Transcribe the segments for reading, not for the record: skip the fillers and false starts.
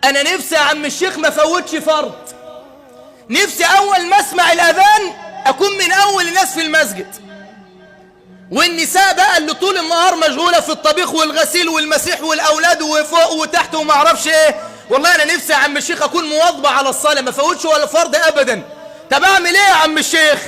أنا نفسي يا عم الشيخ ما فوتش فرض، نفسي أول ما أسمع الأذان أكون من أول الناس في المسجد. والنساء بقى اللي طول النهار مشغولة في الطبيخ والغسيل والمسيح والأولاد وفوق وتحت وما أعرفش إيه، والله أنا نفسي يا عم الشيخ أكون مواظبة على الصلاة، ما فوتش ولا فرض أبدا. طب أعمل إيه يا عم الشيخ؟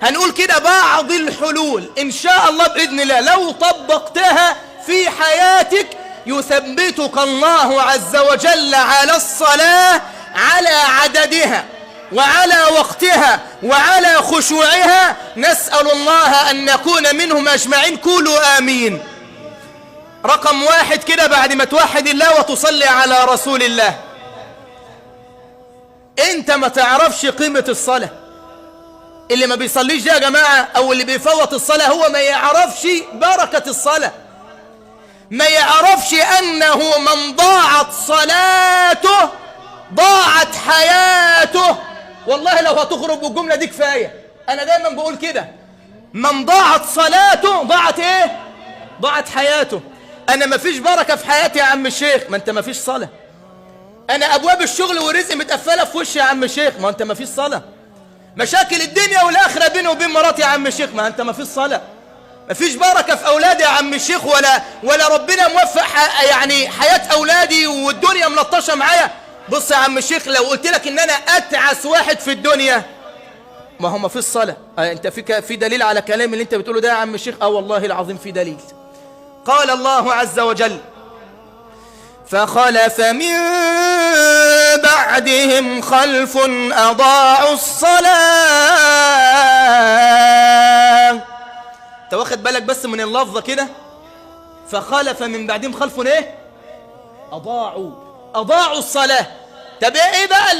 هنقول كده بعض الحلول إن شاء الله بإذن الله لو طبقتها في حياتك يثبتك الله عز وجل على الصلاة، على عددها وعلى وقتها وعلى خشوعها. نسأل الله أن نكون منهم أجمعين. قولوا آمين. رقم 1 كده بعد ما توحد الله وتصلي على رسول الله، انت ما تعرفش قيمة الصلاة. اللي ما بيصليش ده يا جماعة او اللي بيفوت الصلاة هو ما يعرفش بركة الصلاة، ما يعرفش انه من ضاعت صلاته ضاعت حياته. والله لو هتخرج بالجملة دي كفاية، انا دايما بقول كده، من ضاعت صلاته ضاعت ايه؟ ضاعت حياته. انا ما فيش بركة في حياتي يا عم الشيخ، ما انت ما فيش صلاة. انا ابواب الشغل والرزق متقفلة في وشي يا عم الشيخ، ما انت ما فيش صلاة. مشاكل الدنيا والاخرة بيني وبين مراتي يا عم الشيخ، ما انت ما فيش صلاة. ما فيش بركة في اولادي يا عم الشيخ، ولا ربنا موفق يعني حياة اولادي والدنيا ملطشة معايا. بص يا عم الشيخ، لو قلت لك ان انا اتعس واحد في الدنيا، ما هو ما فيش صلاة. انت في دليل على كلام اللي انت بتقوله ده يا عم الشيخ؟ والله العظيم في دليل. قال الله عز وجل: فخلف من بعدهم خلف أضاعوا الصلاة. انت واخد بالك بس من اللفظة كده؟ فخلف من بعدهم خلف ايه؟ أضاعوا الصلاة. طب ايه بقى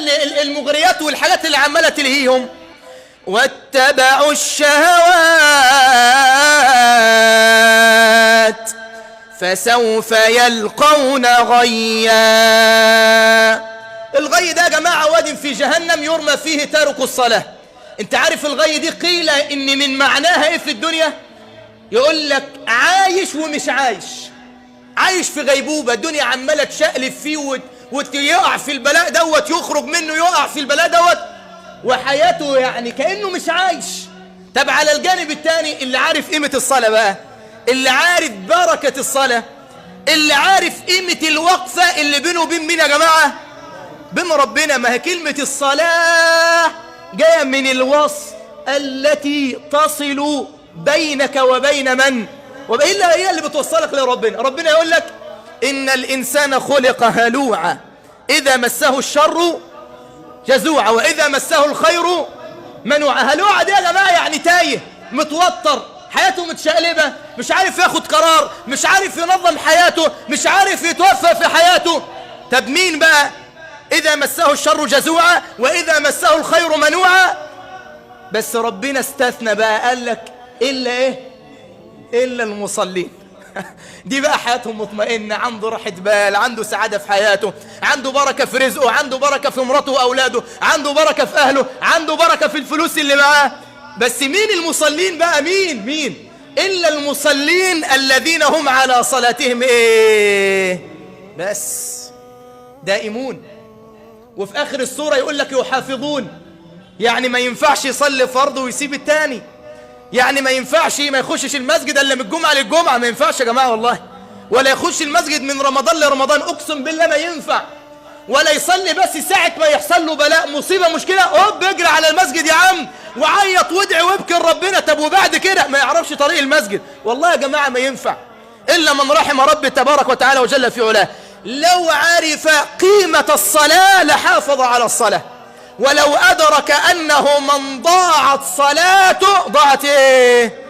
المغريات والحاجات اللي عمالة تلهيهم؟ واتبعوا الشهوات فسوف يلقون غيا. الغي ده يا جماعة واد في جهنم يرمى فيه تارك الصلاة. انت عارف الغي دي قيل ان من معناها ايه في الدنيا؟ يقول لك عايش ومش عايش، عايش في غيبوبة، الدنيا عمالة تشقلب فيه ويقع في البلاء دوت، يخرج منه يقع في البلاء دوت، وحياته يعني كأنه مش عايش. طب على الجانب الثاني اللي عارف قيمة الصلاة بقى، اللي عارف بركة الصلاة، اللي عارف قيمة الوقفة اللي بينه وبين مين يا جماعة؟ بين ربنا. ما هي كلمة الصلاة جاية من الوصل التي تصل بينك وبين من؟ وإلا هي اللي بتوصلك لربنا. ربنا يقول لك: إن الإنسان خلق هلوعا إذا مسه الشر جزوعا وإذا مسه الخير منوعا. هلوعا دي يا جماعة يعني تايه، متوتر، حياته متشقلبة، مش عارف ياخد قرار، مش عارف ينظم حياته، مش عارف يتوفى في حياته. طب مين بقى؟ إذا مسه الشر جزوعا وإذا مسه الخير منوعا. بس ربنا استثنى بقى، قال لك إلا إيه؟ إلا المصلين. دي بقى حياتهم مطمئنة، عنده راحة بال، عنده سعادة في حياته، عنده بركة في رزقه، عنده بركة في مراته وأولاده، عنده بركة في أهله، عنده بركة في الفلوس اللي معاه. بس مين المصلين بقى؟ مين؟ إلا المصلين الذين هم على صلاتهم إيه؟ بس دائمون. وفي آخر السورة يقول لك يحافظون، يعني ما ينفعش يصلي فرض ويسيب التاني، يعني ما ينفعش ما يخشش المسجد الا من الجمعه للجمعه، ما ينفعش يا جماعه والله، ولا يخش المسجد من رمضان لرمضان، اقسم بالله ما ينفع. ولا يصلي بس ساعه ما يحصل له بلاء مصيبه مشكله هوب يجري على المسجد يا عم وعيط وادعي وابكي لربنا. طب وبعد كده ما يعرفش طريق المسجد. والله يا جماعه ما ينفع الا من رحم ربي تبارك وتعالى وجل في علاه. لو عرف قيمه الصلاه لحافظ على الصلاه، ولو أدرك أنه من ضاعت صلاته ضاعت إيه؟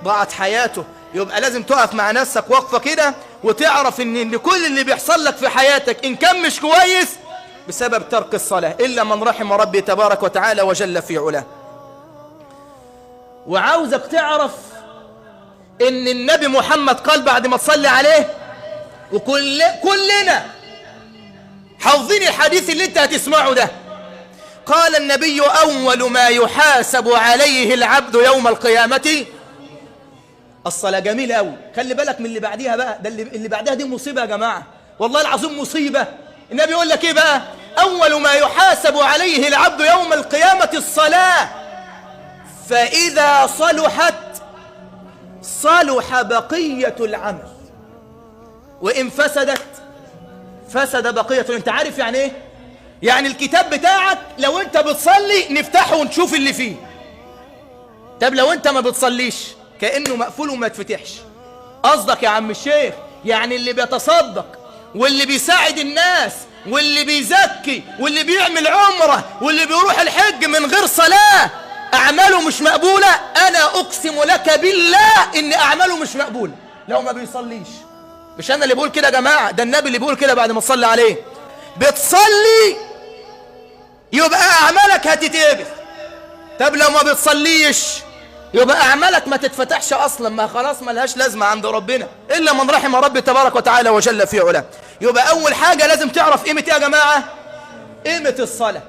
ضاعت حياته. يبقى لازم تقف مع نفسك وقفة كده وتعرف إن كل اللي بيحصل لك في حياتك إن كان مش كويس بسبب ترك الصلاة، إلا من رحم ربي تبارك وتعالى وجل في علاه. وعاوزك تعرف إن النبي محمد قال بعد ما تصلي عليه، وكلنا حافظين الحديث اللي انت هتسمعه ده، قال النبي: أول ما يحاسب عليه العبد يوم القيامة الصلاة. جميلة أوي، خلي بالك من اللي بعديها بقى، ده اللي بعدها دي مصيبة يا جماعة، والله العظيم مصيبة. النبي يقول لك ايه بقى؟ اول ما يحاسب عليه العبد يوم القيامة الصلاة، فاذا صلحت صلح بقية العمل، وان فسدت فسد بقية. انت عارف يعني ايه؟ يعني الكتاب بتاعك لو انت بتصلي نفتحه ونشوف اللي فيه. طب لو انت ما بتصليش كأنه مقفول وما يتفتحش. قصدك يا عم الشيخ يعني اللي بيتصدق واللي بيساعد الناس واللي بيزكي واللي بيعمل عمره واللي بيروح الحج من غير صلاة أعماله مش مقبولة؟ أنا أقسم لك بالله إن أعماله مش مقبولة لو ما بيصليش. مش أنا اللي بقول كده يا جماعة، ده النبي اللي بيقول كده بعد ما تصلي عليه. بتصلي يبقى أعمالك هتتقبل. طب لو ما بتصليش يبقى أعمالك ما تتفتحش أصلا، ما خلاص ما لهاش لازمة عند ربنا إلا من رحم ربي تبارك وتعالى وجل في علاه. يبقى أول حاجة لازم تعرف قيمة إيه يا جماعة؟ قيمة الصلاة.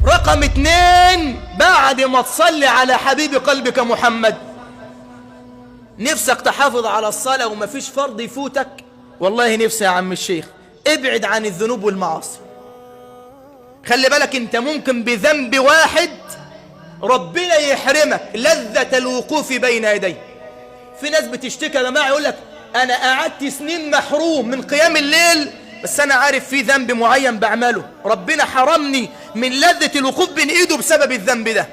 رقم 2 بعد ما تصلي على حبيب قلبك محمد، نفسك تحافظ على الصلاة ومفيش فرض يفوتك؟ والله نفسي يا عم الشيخ ابعد عن الذنوب والمعاصي. خلي بالك انت ممكن بذنب واحد ربنا يحرمك لذة الوقوف بين يديه. في ناس بتشتكي يا جماعة يقول لك أنا قعدت سنين محروم من قيام الليل، بس أنا عارف في ذنب معين بعمله ربنا حرمني من لذة الوقوف بين إيده بسبب الذنب ده.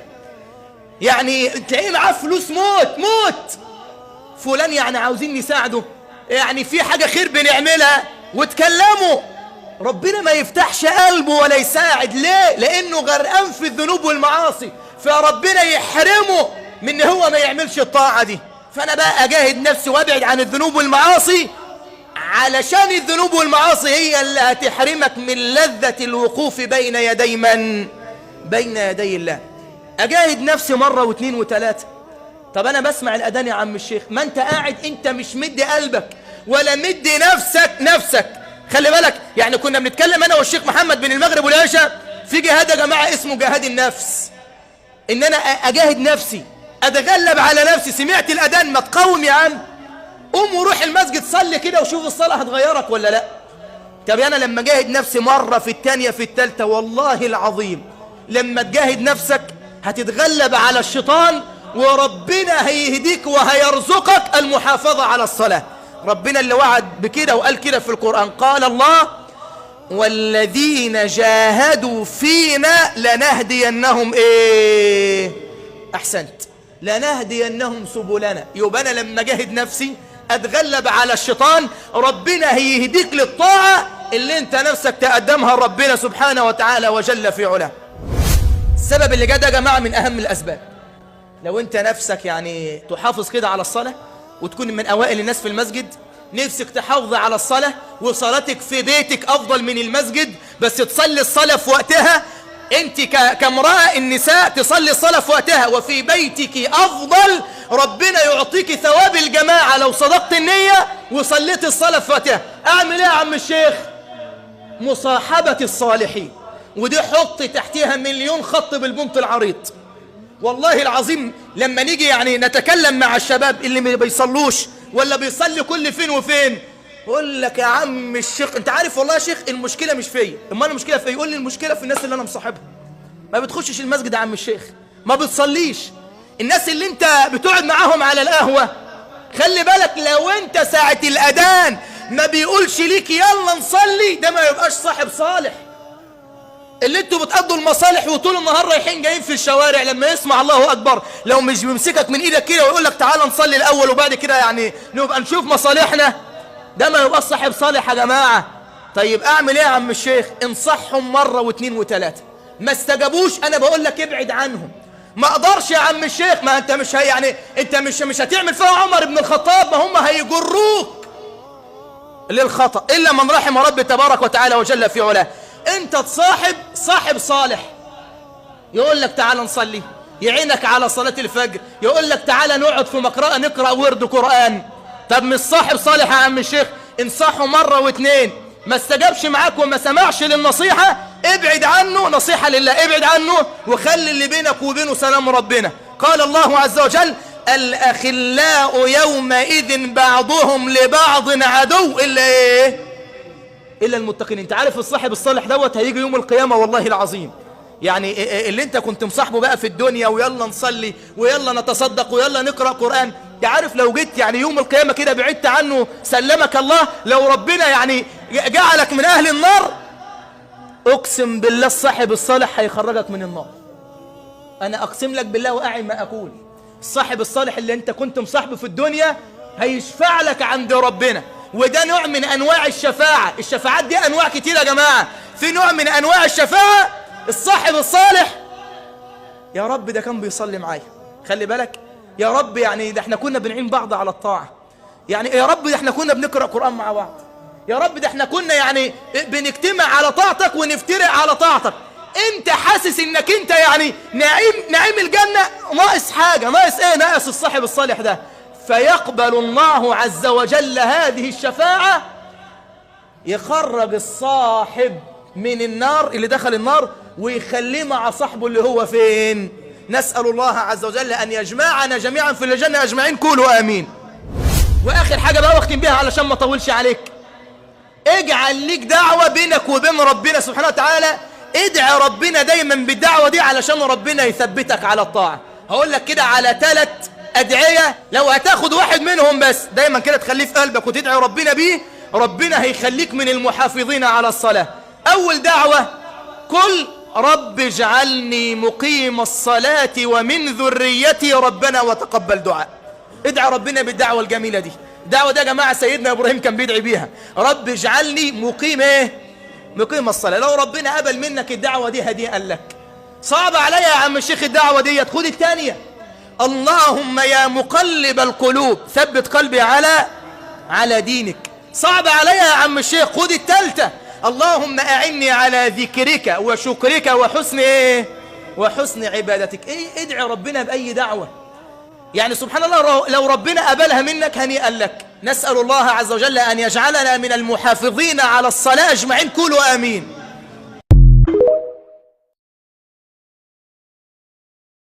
يعني تلاقيه معاه فلوس موت فلان يعني عاوزين نساعده، يعني في حاجة خير بنعملها وتكلموا، ربنا ما يفتحش قلبه ولا يساعد. ليه؟ لأنه غرقان في الذنوب والمعاصي، فربنا يحرمه من ان هو ما يعملش الطاعة دي. فأنا بقى أجاهد نفسي وأبعد عن الذنوب والمعاصي، علشان الذنوب والمعاصي هي اللي هتحرمك من لذة الوقوف بين يدي من؟ بين يدي الله. أجاهد نفسي مرة واثنين وثلاثة. طب أنا بسمع الأذان يا عم الشيخ، ما أنت قاعد أنت مش مدي قلبك ولا مدي نفسك. خلي بالك، يعني كنا بنتكلم أنا والشيخ محمد بين المغرب والعشاء في جهاد يا جماعة اسمه جهاد النفس، إن أنا أجاهد نفسي أتغلب على نفسي. سمعت الأذان ما تقوم يا عم، قوم وروح المسجد صلي كده وشوف الصلاة هتغيرك ولا لا. طب أنا لما أجاهد نفسي مرة في الثانية في الثالثة، والله العظيم لما تجاهد نفسك هتتغلب على الشيطان، وربنا هيهديك وهيرزقك المحافظة على الصلاة. ربنا اللي وعد بكده وقال كده في القرآن، قال الله والذين جاهدوا فينا لنهدينهم ايه؟ احسنت، لنهدينهم سبلنا. يبقى انا لما اجاهد نفسي اتغلب على الشيطان، ربنا هيهديك للطاعة اللي انت نفسك تقدمها ربنا سبحانه وتعالى وجل في علاه. السبب اللي جاء ده يا جماعة من اهم الاسباب. لو انت نفسك يعني تحافظ كده على الصلاة وتكون من اوائل الناس في المسجد، نفسك تحافظ على الصلاة وصلاتك في بيتك افضل من المسجد، بس تصلي الصلاة في وقتها. انت كامرأة النساء تصلي الصلاة في وقتها وفي بيتك افضل، ربنا يعطيك ثواب الجماعة لو صدقت النية وصليت الصلاة في وقتها. اعمل ايه يا عم الشيخ؟ مصاحبة الصالحين، ودي حط تحتها مليون خط بالبنط العريض. والله العظيم لما نيجي يعني نتكلم مع الشباب اللي ما بيصلوش ولا بيصلي كل فين وفين، يقول لك يا عم الشيخ انت عارف والله يا شيخ المشكلة مش فيا. اما المشكلة فيا؟ يقول لي المشكلة في الناس اللي انا مصاحبها، ما بتخشش المسجد يا عم الشيخ، ما بتصليش. الناس اللي انت بتقعد معاهم على القهوة، خلي بالك لو انت ساعة الأذان ما بيقولش ليك يلا نصلي، ده ما يبقاش صاحب صالح. اللي انتوا بتقضوا المصالح وطول النهار رايحين جايين في الشوارع، لما يسمع الله اكبر لو مش بيمسكك من ايدك كده ويقول لك تعالى نصلي الاول وبعد كده يعني نبقى نشوف مصالحنا، ده ما يبقى صاحب صالح يا جماعه. طيب اعمل ايه يا عم الشيخ؟ انصحهم مره واثنين وثلاثه، ما استجابوش انا بقول لك ابعد عنهم. ما اقدرش يا عم الشيخ، ما انت مش يعني انت مش هتعمل فيها عمر بن الخطاب، ما هم هيجروك للخطأ الا من رحم ربي تبارك وتعالى وجل في علاه. انت تصاحب صاحب صالح يقول لك تعال نصلي، يعينك على صلاة الفجر، يقول لك تعال نقعد في مقرأة نقرأ ورد قرآن. طب مش صاحب صالح يا عم الشيخ؟ انصحه مرة واثنين، ما استجابش معاك وما سمعش للنصيحة، ابعد عنه، نصيحة لله، ابعد عنه وخلي اللي بينك وبينه سلام ربنا. قال الله عز وجل الأخلاء يومئذ بعضهم لبعض عدو إلا إيه؟ إلا المتقين. انت عارف الصاحب الصالح دوت هيجي يوم القيامة والله العظيم، يعني اللي انت كنت مصاحبه بقى في الدنيا ويلا نصلي ويلا نتصدق ويلا نقرأ قرآن، عارف لو جيت يعني يوم القيامة كده بعدت عنه سلمك الله، لو ربنا يعني جعلك من أهل النار، أقسم بالله الصاحب الصالح هيخرجك من النار. أنا أقسم لك بالله وأعي ما أقول، الصاحب الصالح اللي انت كنت مصاحبه في الدنيا هيشفع لك عند ربنا، وده نوع من أنواع الشفاعة. الشفاعات دي أنواع كتير يا جماعة، في نوع من أنواع الشفاعة الصاحب الصالح، يا رب ده كان بيصلي معايا، خلي بالك يا رب، يعني ده احنا كنا بنعين بعض على الطاعة، يعني يا رب ده احنا كنا بنقرأ قرآن مع بعض، يا رب ده احنا كنا يعني بنجتمع على طاعتك ونفترق على طاعتك. انت حاسس انك انت يعني نعيم الجنة، ناقص حاجة، ناقص ايه؟ ناقص الصاحب الصالح ده. فيقبل الله عز وجل هذه الشفاعة، يخرج الصاحب من النار اللي دخل النار ويخليه مع صاحبه اللي هو فين. نسأل الله عز وجل أن يجمعنا جميعا في الجنة أجمعين، قولوا آمين. وآخر حاجة بقى واختم بيها علشان ما طولش عليك، اجعل ليك دعوة بينك وبين ربنا سبحانه وتعالى، ادعي ربنا دايما بالدعوة دي علشان ربنا يثبتك على الطاعة. هقول لك كده على 3 أدعية، لو هتاخد واحد منهم بس دايما كده تخليه في قلبك وتدعي ربنا بيه، ربنا هيخليك من المحافظين على الصلاة. أول دعوة، قل رب اجعلني مقيم الصلاة ومن ذريتي ربنا وتقبل دعاء. ادعي ربنا بالدعوة الجميلة دي. الدعوة ده يا جماعة سيدنا إبراهيم كان بيدعي بيها، رب اجعلني مقيم ايه؟ مقيم الصلاة. لو ربنا قبل منك الدعوة دي هديئا لك. صعب عليا يا عم الشيخ الدعوة دي، خد الثانية، اللهم يا مقلب القلوب ثبت قلبي على دينك. صعب عليا يا عم الشيخ، خد الثالثة، اللهم أعني على ذكرك وشكرك وحسن ايه؟ وحسن عبادتك. ايه؟ ادعي ربنا بأي دعوة، يعني سبحان الله لو ربنا قبلها منك هنيئا لك. نسأل الله عز وجل أن يجعلنا من المحافظين على الصلاة أجمعين، قولوا آمين.